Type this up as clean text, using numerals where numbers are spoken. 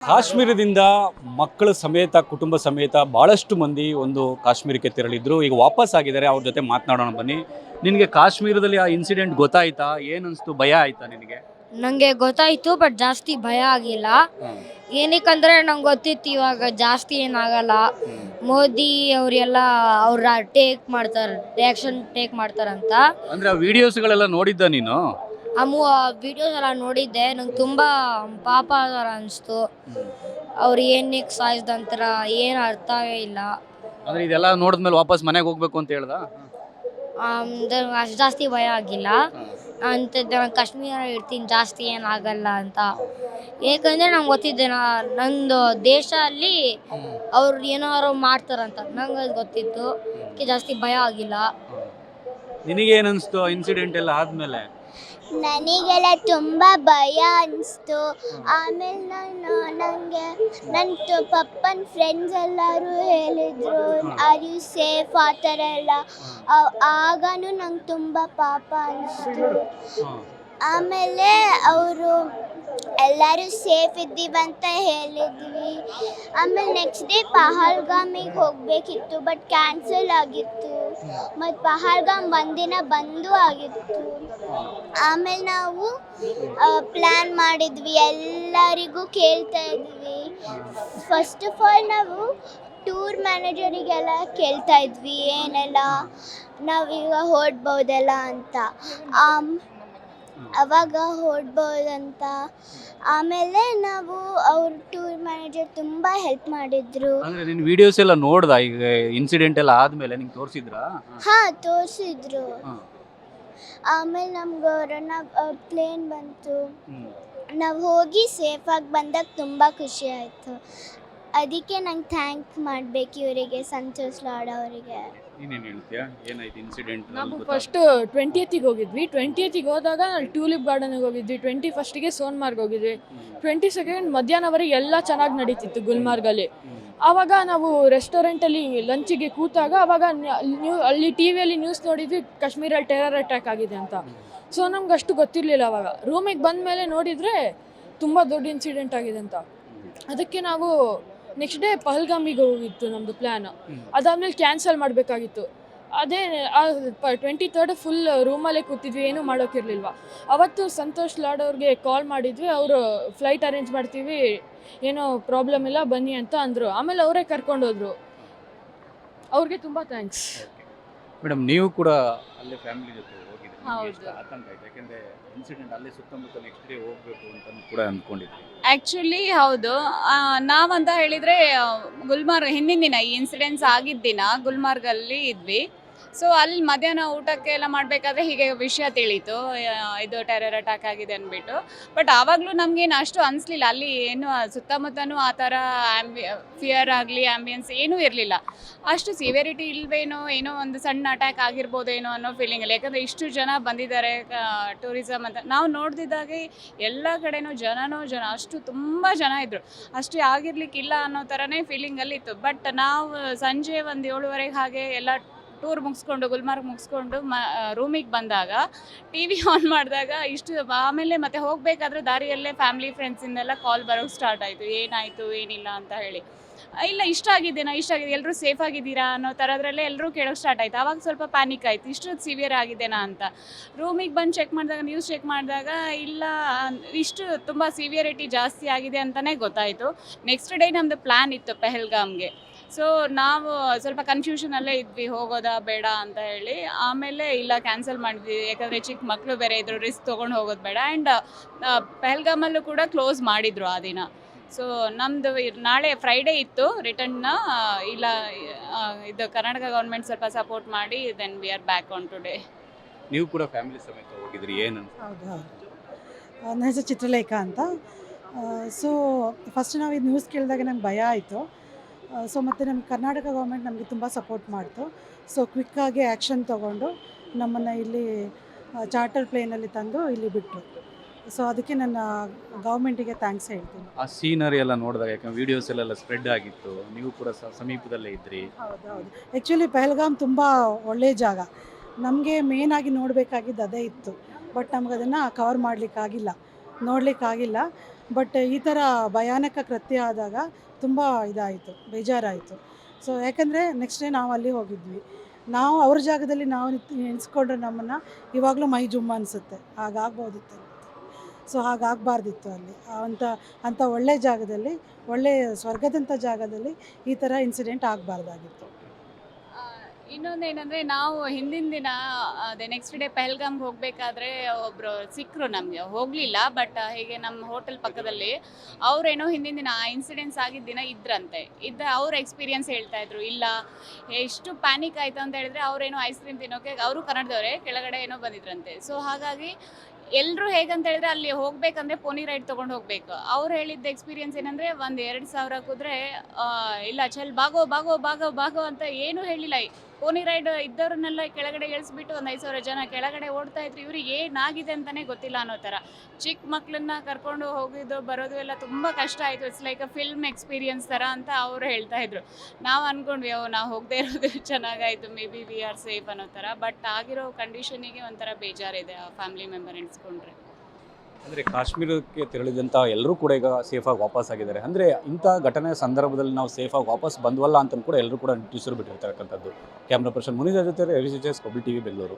ಕಾಶ್ಮೀರದಿಂದ ಮಕ್ಕಳ ಸಮೇತ ಕುಟುಂಬ ಸಮೇತ ಭಾಳಷ್ಟು ಮಂದಿ ಒಂದು ಕಾಶ್ಮೀರಕ್ಕೆ ತೆರಳಿದ್ರು. ಈಗ ವಾಪಸ್ ಆಗಿದ್ದಾರೆ. ಅವ್ರ ಜೊತೆ ಮಾತನಾಡೋಣ ಬನ್ನಿ. ನಿನಗೆ ಕಾಶ್ಮೀರದಲ್ಲಿ ಆ ಇನ್ಸಿಡೆಂಟ್ ಗೊತ್ತಾಯ್ತಾ? ಏನನ್ನಿಸ್ತು? ಭಯ ಆಯ್ತಾ ನಿನಗೆ? ನನಗೆ ಗೊತ್ತಾಯಿತು, ಬಟ್ ಜಾಸ್ತಿ ಭಯ ಆಗಿಲ್ಲ. ಏನಕ್ಕಂದರೆ ನಂಗೆ ಗೊತ್ತಿತ್ತು ಇವಾಗ ಜಾಸ್ತಿ ಏನಾಗಲ್ಲ. ಮೋದಿ ಅವರೆಲ್ಲ ಅವ್ರ ರಿಯಾಕ್ಷನ್ ಟೇಕ್ ಮಾಡ್ತಾರಂತ. ಅಂದ್ರೆ ಆ ವಿಡಿಯೋಸ್ಗಳೆಲ್ಲ ನೋಡಿದ್ದ ನೀನು? ಆ ವಿಡಿಯೋಸ್ ಎಲ್ಲ ನೋಡಿದ್ದೆ. ನಂಗೆ ತುಂಬ ಪಾಪ ಥರ ಅನಿಸ್ತು. ಅವ್ರು ಏನಕ್ಕೆ ಸಾಯಿಸ್ದಂತರ ಏನು ಅರ್ಥವೇ ಇಲ್ಲ. ಅಂದ್ರೆ ಇದೆಲ್ಲ ನೋಡಿದ್ಮೇಲೆ ವಾಪಸ್ ಮನೆಗೆ ಹೋಗ್ಬೇಕು ಅಂತ ಹೇಳ್ದ? ಅಷ್ಟು ಜಾಸ್ತಿ ಭಯ ಆಗಿಲ್ಲ ಅಂತ. ನಾನು ಕಾಶ್ಮೀರ ಇರ್ತೀನಿ, ಜಾಸ್ತಿ ಏನಾಗಲ್ಲ ಅಂತ. ಏಕೆಂದರೆ ನಂಗೆ ಗೊತ್ತಿದ್ದೆ ನಂದು ದೇಶ ಅಲ್ಲಿ ಅವ್ರು ಏನಾದ್ರು ಮಾಡ್ತಾರಂತ ನಂಗೆ ಅದು ಗೊತ್ತಿತ್ತು. ಜಾಸ್ತಿ ಭಯ ಆಗಿಲ್ಲ. ನಿನಗೇನಿಸ್ತು ಇನ್ಸಿಡೆಂಟ್ ಎಲ್ಲ ಆದ್ಮೇಲೆ? ನನಗೆಲ್ಲ ತುಂಬ ಭಯ ಅನಿಸ್ತು. ಆಮೇಲೆ ನನಗೆ ನನ್ನ ಪಪ್ಪನ ಫ್ರೆಂಡ್ಸ್ ಎಲ್ಲರೂ ಹೇಳಿದರು ಆರ್ ಯು ಸೇಫ್ ಆ ಥರ ಎಲ್ಲ. ಆಗೂ ನಂಗೆ ತುಂಬ ಪಾಪ ಅನಿಸ್ತು. ಆಮೇಲೆ ಅವರು ಎಲ್ಲರೂ ಸೇಫ್ ಇದ್ದೀವಂತ ಹೇಳಿದ್ವಿ. ಆಮೇಲೆ ನೆಕ್ಸ್ಟ್ ಡೇ ಪಹಲ್ಗಾಮಿಗೆ ಹೋಗಬೇಕಿತ್ತು, ಬಟ್ ಕ್ಯಾನ್ಸಲ್ ಆಗಿತ್ತು. ಮತ್ತು ಪಹಲ್ಗಾಮ್ ಒಂದಿನ ಬಂದು ಆಗಿತ್ತು. ಆಮೇಲೆ ನಾವು ಪ್ಲ್ಯಾನ್ ಮಾಡಿದ್ವಿ, ಎಲ್ಲರಿಗೂ ಕೇಳ್ತಾ ಇದ್ವಿ. ಫಸ್ಟ್ ಆಫ್ ಆಲ್ ನಾವು ಟೂರ್ ಮ್ಯಾನೇಜರಿಗೆಲ್ಲ ಕೇಳ್ತಾ ಇದ್ವಿ ಏನೆಲ್ಲ ನಾವೀಗ ಹೊರಡ್ಬೋದಲ್ಲ ಅಂತ, ಅವಾಗ ಹೊರಡ್ಬೋದಂತ. ಆಮೇಲೆ ನಾವು ಅವ್ರ ಟೂರ್ ಮ್ಯಾನೇಜರ್ ತುಂಬ ಹೆಲ್ಪ್ ಮಾಡಿದ್ರು. ಅಂದ್ರೆ ನಿನ್ನ ವಿಡಿಯೋಸ್ ಎಲ್ಲ ನೋಡ್ದ? ಈಗ ಇನ್ಸಿಡೆಂಟ್ ಎಲ್ಲ ಆದ್ಮೇಲೆ ನಿಂಗೆ ತೋರಿಸಿದ್ರಾ? ಹಾಂ, ತೋರಿಸಿದ್ರು. ಆಮೇಲೆ ನಮ್ಗೆ ಪ್ಲೇನ್ ಬಂತು. ನಾವು ಹೋಗಿ ಸೇಫಾಗಿ ಬಂದಾಗ ತುಂಬ ಖುಷಿ ಆಯಿತು. ಅದಕ್ಕೆ ನಂಗೆ ಥ್ಯಾಂಕ್ ಮಾಡಬೇಕು ಇವರಿಗೆ, ಸಂತೋಷ್ ಲಾಡ್ ಅವರಿಗೆ. ನೀನೇನು ಹೇಳ್ತೀಯಾ? ಏನಾಯ್ತು ಇನ್ಸಿಡೆಂಟ್? ನಾವು ಫಸ್ಟ್ 20th ಹೋಗಿದ್ವಿ. 20th ಹೋದಾಗ ನಾವು ಟ್ಯೂಲಿಪ್ ಗಾರ್ಡನ್ಗೆ ಹೋಗಿದ್ವಿ. 21st ಸೋನ್ಮಾರ್ಗ್ ಹೋಗಿದ್ವಿ. 22nd ಮಧ್ಯಾಹ್ನವರೆಗೆ ಎಲ್ಲ ಚೆನ್ನಾಗಿ ನಡೀತಿತ್ತು ಗುಲ್ಮಾರ್ಗಲ್ಲಿ. ಆವಾಗ ನಾವು ರೆಸ್ಟೋರೆಂಟಲ್ಲಿ ಲಂಚಿಗೆ ಕೂತಾಗ ಅವಾಗ ಅಲ್ಲಿ ಟಿ ವಿಯಲ್ಲಿ ನ್ಯೂಸ್ ನೋಡಿದ್ವಿ ಕಾಶ್ಮೀರಲ್ಲಿ ಟೆರರ್ ಅಟ್ಯಾಕ್ ಆಗಿದೆ ಅಂತ. ಸೊ ನಮ್ಗೆ ಅಷ್ಟು ಗೊತ್ತಿರಲಿಲ್ಲ. ಅವಾಗ ರೂಮಿಗೆ ಬಂದ ಮೇಲೆ ನೋಡಿದರೆ ತುಂಬ ದೊಡ್ಡ ಇನ್ಸಿಡೆಂಟ್ ಆಗಿದೆ ಅಂತ. ಅದಕ್ಕೆ ನಾವು ನೆಕ್ಸ್ಟ್ ಡೇ ಪಹಲ್ಗಾಮಿಗೆ ಹೋಗಿತ್ತು ನಮ್ಮದು ಪ್ಲ್ಯಾನ್. ಅದಾದಮೇಲೆ ಕ್ಯಾನ್ಸಲ್ ಮಾಡಬೇಕಾಗಿತ್ತು. ಅದೇ 23rd ಫುಲ್ ರೂಮಲ್ಲೇ ಕೂತಿದ್ವಿ, ಏನೂ ಮಾಡೋಕ್ಕಿರಲಿಲ್ವ. ಅವತ್ತು ಸಂತೋಷ್ ಲಾಡ್ ಅವ್ರಿಗೆ ಕಾಲ್ ಮಾಡಿದ್ವಿ. ಅವರು ಫ್ಲೈಟ್ ಅರೇಂಜ್ ಮಾಡ್ತೀವಿ, ಏನೋ ಪ್ರಾಬ್ಲಮ್ ಇಲ್ಲ ಬನ್ನಿ ಅಂತ ಅಂದರು. ಆಮೇಲೆ ಅವರೇ ಕರ್ಕೊಂಡೋದ್ರು. ಅವ್ರಿಗೆ ತುಂಬ ಥ್ಯಾಂಕ್ಸ್. ಮೇಡಮ್, ನೀವು ಕೂಡ ಅಲ್ಲೇ ಫ್ಯಾಮಿಲಿ ಜೊತೆ ಹೋಗಿದ್ರಿ. ಹೌದು. ಆತಂಕ ಆಯ್ತು, ಯಾಕೆಂದ್ರೆ ಇನ್ಸಿಡೆಂಟ್ ಅಲ್ಲೇ ಸುತ್ತಮುತ್ತ ನೆಕ್ಸ್ಟ್ ಡೇ ಹೋಗ್ಬೇಕು ಅಂತ ಕೂಡ ಅಂದ್ಕೊಂಡಿದ್ವಿ. ಆ್ಯಕ್ಚುಲಿ ಹೌದು. ನಾವಂತ ಹೇಳಿದರೆ ಗುಲ್ಮಾರ್ಗ್ ಹಿಂದಿನ ದಿನ ಈ ಇನ್ಸಿಡೆನ್ಸ್ ಆಗಿದ್ದ ದಿನ ಗುಲ್ಮಾರ್ಗಲ್ಲಿ ಇದ್ವಿ. ಸೊ ಅಲ್ಲಿ ಮಧ್ಯಾಹ್ನ ಊಟಕ್ಕೆ ಎಲ್ಲ ಮಾಡಬೇಕಾದ್ರೆ ಹೀಗೆ ವಿಷಯ ತಿಳಿತು, ಇದು ಟೆರರ್ ಅಟ್ಯಾಕ್ ಆಗಿದೆ ಅಂದ್ಬಿಟ್ಟು. ಬಟ್ ಆವಾಗಲೂ ನಮಗೇನು ಅಷ್ಟು ಅನಿಸ್ಲಿಲ್ಲ. ಅಲ್ಲಿ ಏನು ಸುತ್ತಮುತ್ತನೂ ಆ ಥರ ಫಿಯರ್ ಆಗಲಿ ಆ್ಯಂಬಿಯನ್ಸ್ ಏನೂ ಇರಲಿಲ್ಲ. ಅಷ್ಟು ಸಿವಿಯರಿಟಿ ಇಲ್ವೇನೋ, ಏನೋ ಒಂದು ಸಣ್ಣ ಅಟ್ಯಾಕ್ ಆಗಿರ್ಬೋದೇನೋ ಅನ್ನೋ ಫೀಲಿಂಗ್ ಇಲ್ಲ. ಯಾಕಂದರೆ ಇಷ್ಟು ಜನ ಬಂದಿದ್ದಾರೆ ಟೂರಿಸಮ್ ಅಂತ. ನಾವು ನೋಡ್ದಿದ್ದಾಗೆ ಎಲ್ಲ ಕಡೆನೂ ಜನ ಅಷ್ಟು ತುಂಬ ಜನ ಇದ್ದರು. ಅಷ್ಟು ಆಗಿರ್ಲಿಕ್ಕಿಲ್ಲ ಅನ್ನೋ ಥರನೇ ಫೀಲಿಂಗಲ್ಲಿ ಇತ್ತು. ಬಟ್ ನಾವು ಸಂಜೆ ಒಂದು 7:30 ಹಾಗೆ ಎಲ್ಲ ಟೂರ್ ಮುಗಿಸ್ಕೊಂಡು ಗುಲ್ಮಾರ್ಗ್ ಮುಗಿಸ್ಕೊಂಡು ರೂಮಿಗೆ ಬಂದಾಗ ಟಿ ವಿ ಆನ್ ಮಾಡಿದಾಗ ಇಷ್ಟು. ಆಮೇಲೆ ಮತ್ತೆ ಹೋಗಬೇಕಾದ್ರೆ ದಾರಿಯಲ್ಲೇ ಫ್ಯಾಮಿಲಿ ಫ್ರೆಂಡ್ಸಿಂದೆಲ್ಲ ಕಾಲ್ ಬರೋಕ್ಕೆ ಸ್ಟಾರ್ಟ್ ಆಯಿತು, ಏನಾಯಿತು ಏನಿಲ್ಲ ಅಂತ ಹೇಳಿ. ಇಲ್ಲ ಇಷ್ಟ ಆಗಿದೆ ಎಲ್ಲರೂ ಸೇಫ್ ಆಗಿದ್ದೀರಾ ಅನ್ನೋ ಥರದ್ರಲ್ಲೇ ಎಲ್ಲರೂ ಕೇಳೋಕ್ಕೆ ಸ್ಟಾರ್ಟ್ ಆಯಿತು. ಆವಾಗ ಸ್ವಲ್ಪ ಪ್ಯಾನಿಕ್ ಆಯಿತು, ಇಷ್ಟು ಸಿವಿಯರ್ ಆಗಿದೆನಾ ಅಂತ. ರೂಮಿಗೆ ಬಂದು ಚೆಕ್ ಮಾಡಿದಾಗ, ನ್ಯೂಸ್ ಚೆಕ್ ಮಾಡಿದಾಗ ಇಲ್ಲ ಇಷ್ಟು ತುಂಬ ಸಿವಿಯರಿಟಿ ಜಾಸ್ತಿ ಆಗಿದೆ ಅಂತಲೇ ಗೊತ್ತಾಯಿತು. ನೆಕ್ಸ್ಟ್ ಡೇ ನಮ್ಮದು ಪ್ಲ್ಯಾನ್ ಇತ್ತು ಪಹಲ್ಗಾಮ್ಗೆ. ಸೊ ನಾವು ಸ್ವಲ್ಪ ಕನ್ಫ್ಯೂಷನಲ್ಲೇ ಇದ್ವಿ, ಹೋಗೋದಾ ಬೇಡ ಅಂತ ಹೇಳಿ. ಆಮೇಲೆ ಇಲ್ಲ ಕ್ಯಾನ್ಸಲ್ ಮಾಡಿದ್ವಿ, ಯಾಕಂದರೆ ಚಿಕ್ಕ ಮಕ್ಕಳು ಬೇರೆ ಇದ್ದರು, ರಿಸ್ಕ್ ತೊಗೊಂಡು ಹೋಗೋದು ಬೇಡ. ಆ್ಯಂಡ್ ಪಹಲ್ಗಾಮಲ್ಲೂ ಕೂಡ ಕ್ಲೋಸ್ ಮಾಡಿದರು ಆ ದಿನ. ಸೊ ನಮ್ಮದು ನಾಳೆ ಫ್ರೈಡೇ ಇತ್ತು ರಿಟರ್ನ್ನ. ಇಲ್ಲ ಇದು ಕರ್ನಾಟಕ ಗೌರ್ಮೆಂಟ್ ಸ್ವಲ್ಪ ಸಪೋರ್ಟ್ ಮಾಡಿ then we are back on today. ನೀವು ಕೂಡ ಫ್ಯಾಮಿಲಿ ಸಮೇತ ಹೋಗಿದ್ರಿ, ಏನು? ಹೌದು. ನನ್ನ ಹೆಸರು ಚಿತ್ರಲೇಖಾ ಅಂತ. ಸೊ ಫಸ್ಟ್ ನಾವು ಇದು ನ್ಯೂಸ್ ಕೇಳಿದಾಗ ನಂಗೆ ಭಯ ಆಯಿತು. ಸೊ ಮತ್ತು ನಮ್ಮ ಕರ್ನಾಟಕ ಗೌರ್ಮೆಂಟ್ ನಮಗೆ ತುಂಬ ಸಪೋರ್ಟ್ ಮಾಡ್ತು. ಸೊ ಕ್ವಿಕ್ಕಾಗಿ ಆ್ಯಕ್ಷನ್ ತೊಗೊಂಡು ನಮ್ಮನ್ನು ಇಲ್ಲಿ ಚಾರ್ಟರ್ ಪ್ಲೇನಲ್ಲಿ ತಂದು ಇಲ್ಲಿ ಬಿಟ್ಟರು. ಸೊ ಅದಕ್ಕೆ ನನ್ನ ಗೌರ್ಮೆಂಟಿಗೆ ಥ್ಯಾಂಕ್ಸ್ ಹೇಳ್ತೀನಿ. ಆ ಸೀನರಿ ಎಲ್ಲ ನೋಡಿದಾಗ, ಯಾಕಂದ್ರೆ ವಿಡಿಯೋಸ್ ಎಲ್ಲ ಸ್ಪ್ರೆಡ್ ಆಗಿತ್ತು, ನೀವು ಕೂಡ ಸಮೀಪದಲ್ಲೇ ಇದ್ರಿ. ಹೌದು. ಆ್ಯಕ್ಚುಲಿ ಪಹಲ್ಗಾಮ್ ತುಂಬ ಒಳ್ಳೆಯ ಜಾಗ. ನಮಗೆ ಮೇನಾಗಿ ನೋಡಬೇಕಾಗಿದ್ದು ಅದೇ ಇತ್ತು. ಬಟ್ ನಮಗದನ್ನು ಕವರ್ ಮಾಡಲಿಕ್ಕಾಗಿಲ್ಲ, ನೋಡಲಿಕ್ಕಾಗಿಲ್ಲ. ಬಟ್ ಈ ಥರ ಭಯಾನಕ ಕೃತ್ಯ ಆದಾಗ ತುಂಬ ಇದಾಯಿತು, ಬೇಜಾರಾಯಿತು. ಸೊ ಯಾಕಂದರೆ ನೆಕ್ಸ್ಟ್ ಡೇ ನಾವು ಅಲ್ಲಿ ಹೋಗಿದ್ವಿ, ನಾವು ಅವ್ರ ಜಾಗದಲ್ಲಿ ನಾವು ನೆನೆಸ್ಕೊಂಡ್ರೆ ನಮ್ಮನ್ನು ಇವಾಗಲೂ ಮೈ ಜುಮ್ಮ ಅನಿಸುತ್ತೆ, ಹಾಗಾಗ್ಬೋದಿತ್ತು. ಸೊ ಹಾಗಾಗಬಾರ್ದಿತ್ತು ಅಲ್ಲಿ ಅಂಥ ಒಳ್ಳೆಯ ಜಾಗದಲ್ಲಿ, ಒಳ್ಳೆಯ ಸ್ವರ್ಗದಂಥ ಜಾಗದಲ್ಲಿ ಈ ಥರ ಇನ್ಸಿಡೆಂಟ್ ಆಗಬಾರ್ದಾಗಿತ್ತು. ಇನ್ನೊಂದೇನಂದರೆ ನಾವು ಹಿಂದಿನ ದಿನ ಅದೇ ನೆಕ್ಸ್ಟ್ ಡೇ ಪಹಲ್ಗಾಮ್ಗೆ ಹೋಗಬೇಕಾದ್ರೆ ಒಬ್ಬರು ಸಿಕ್ಕರು ನಮಗೆ, ಹೋಗಲಿಲ್ಲ ಬಟ್ ಹೀಗೆ ನಮ್ಮ ಹೋಟೆಲ್ ಪಕ್ಕದಲ್ಲಿ ಅವರೇನೋ ಹಿಂದಿನ ದಿನ ಆ ಇನ್ಸಿಡೆನ್ಸ್ ಆಗಿದ್ದ ದಿನ ಇದ್ರಂತೆ. ಅವ್ರ ಎಕ್ಸ್ಪೀರಿಯನ್ಸ್ ಹೇಳ್ತಾ ಇದ್ರು. ಇಲ್ಲ ಎಷ್ಟು ಪ್ಯಾನಿಕ್ ಆಯಿತು ಅಂತ ಹೇಳಿದ್ರೆ ಅವರೇನೋ ಐಸ್ ಕ್ರೀಮ್ ತಿನ್ನೋಕೆ, ಅವರು ಕನ್ನಡದವರೇ, ಕೆಳಗಡೆ ಏನೋ ಬಂದಿದ್ರಂತೆ. ಸೊ ಹಾಗಾಗಿ ಎಲ್ಲರೂ ಹೇಗಂತ ಹೇಳಿದ್ರೆ ಅಲ್ಲಿ ಹೋಗ್ಬೇಕಂದ್ರೆ ಪೋನಿ ರೈಡ್ ತೊಗೊಂಡು ಹೋಗ್ಬೇಕು. ಅವ್ರು ಹೇಳಿದ್ದ ಎಕ್ಸ್ಪೀರಿಯನ್ಸ್ ಏನಂದರೆ 1,000-2,000 ಕೂದ್ರೆ ಇಲ್ಲ ಚಲ್ ಬಾಗೋ ಬಾಗೋ ಬಾಗೋ ಬಾಗೋ ಅಂತ ಏನೂ ಹೇಳಿಲ್ಲ. ಪೋನಿ ರೈಡ್ ಇದ್ದವ್ರನ್ನೆಲ್ಲ ಕೆಳಗಡೆ ಇಳಿಸ್ಬಿಟ್ಟು 5,000 ಜನ ಕೆಳಗಡೆ ಓಡ್ತಾ ಇದ್ರು. ಇವ್ರಿಗೆ ಏನಾಗಿದೆ ಅಂತಲೇ ಗೊತ್ತಿಲ್ಲ ಅನ್ನೋ ಥರ. ಚಿಕ್ಕ ಮಕ್ಕಳನ್ನ ಕರ್ಕೊಂಡು ಹೋಗಿದ್ದು ಬರೋದು ಎಲ್ಲ ತುಂಬ ಕಷ್ಟ ಆಯಿತು. It's like a film experience ಥರ ಅಂತ ಅವರು ಹೇಳ್ತಾ ಇದ್ರು. ನಾವು ಅಂದ್ಕೊಂಡ್ವಿ ನಾವು ಹೋಗದೆ ಇರೋದು ಚೆನ್ನಾಗಾಯಿತು, maybe we are safe ಅನ್ನೋ ಥರ. ಬಟ್ ಆಗಿರೋ ಕಂಡೀಷನಿಗೆ ಒಂಥರ ಬೇಜಾರಿದೆ ಆ ಫ್ಯಾಮಿಲಿ ಮೆಂಬರ್ ಎಣಿಸ್ಕೊಂಡ್ರೆ. ಅಂದರೆ ಕಾಶ್ಮೀರಕ್ಕೆ ತೆರಳಿದಂಥ ಎಲ್ಲರೂ ಕೂಡ ಈಗ ಸೇಫಾಗಿ ವಾಪಸ್ ಆಗಿದ್ದಾರೆ. ಅಂದರೆ ಇಂಥ ಘಟನೆ ಸಂದರ್ಭದಲ್ಲಿ ನಾವು ಸೇಫಾಗಿ ವಾಪಸ್ ಬಂದ್ವಲ್ಲ ಅಂತ ಕೂಡ ಎಲ್ಲರೂ ಕೂಡ ನಿಟ್ಟುಸಿರು ಬಿಟ್ಟಿರ್ತಕ್ಕಂಥದ್ದು. ಕ್ಯಾಮ್ರಾ ಪರ್ಸನ್ ಮುನಿದ ಜೊತೆ ರವಿ ಕಬಲ್ ಟಿವಿ ಬೆಂಗಳೂರು.